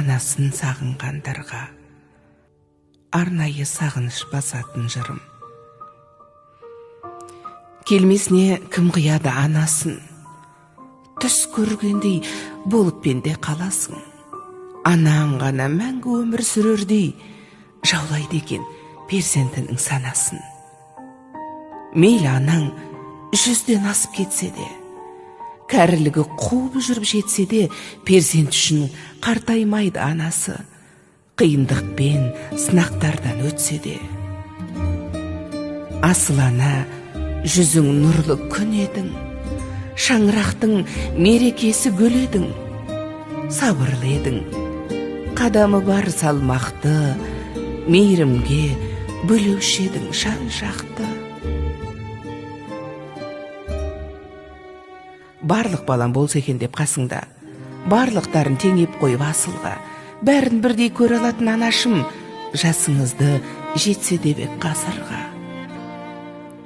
анасын сағынғандарға арнайы сағыныш басатын жырым. Келмесіне кім қияды анасын, түс көргендей болып пенде қаласың. Анаң ғана мәңгі өмір сүрердей жаулайды екен перзентінің санасын. Мейлі анаң 100-ден асып кетсе де, кәрілігі қуып жүріп жетсе де, перзент үшін қартаймайды анасы, қиындықпен сынақтардан өтсе де. Асыл ана, жүзің нұрлы күн едің, шаңырақтың мерекесі гүл едің. Сабырлы едің, қадамы бар салмақты, мейірімге бөлеуші едің жан жақты. Барлық балам болса екен деп қасыңда, барлықтарын теңеп қойып асылға, бәрін бірдей көре алатын анашым, жасыңызды жетсе де бек ғасырға.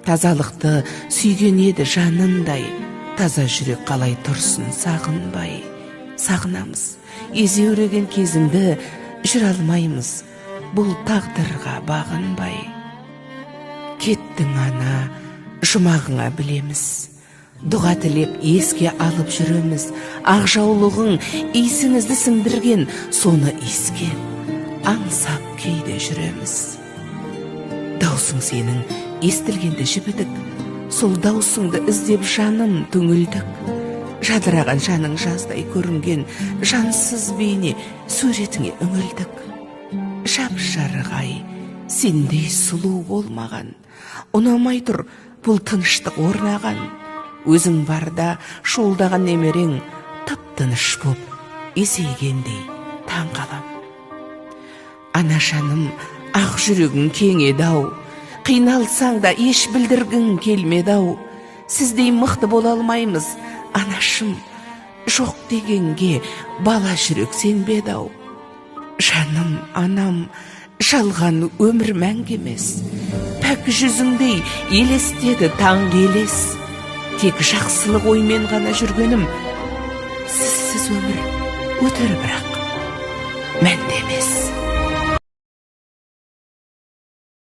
Тазалықты сүйген еді жанындай, таза жүрек қалай тұрсын сағынбай. Сағынамыз, езеуреген кезіңді жүре алмаймыз, бұл тағдырға бағынбай. Кеттің ана, жұмағыңа білеміз, дұға тілеп еске алып жүреміз. Ақ жаулығың иісіңізді сіңдірген, соны иіскеп аңсап кейде жүреміз. Даусың сенің естілгенде жібідік, сол даусыңды іздеп жаным түңілдік. Жадыраған жаның жаздай көрінген жансыз бейне суретіңе үңілдік. Жап-жарық ай, сендей сұлу болмаған, ұнамай тұр бұл тыныштық орнаған. Өзің барда шуылдаған немерең тып-тыныш боп есейгендей таң қалам. Ана жаным, ақ жүрегің кең еді-ау, қиналсаң да еш білдіргің келмеді-ау. Сіздей мықты бола алмаймыз, анашым, жоқ дегенге бала жүрек сенбеді-ау. Жаным, анам, жалған өмір мәңгі емес, пәк жүзіңдей елестеді таңғы елес. Тек жақсылық оймен ғана жүргенім, сізсіз өмір өтер бірақ мәнді емес.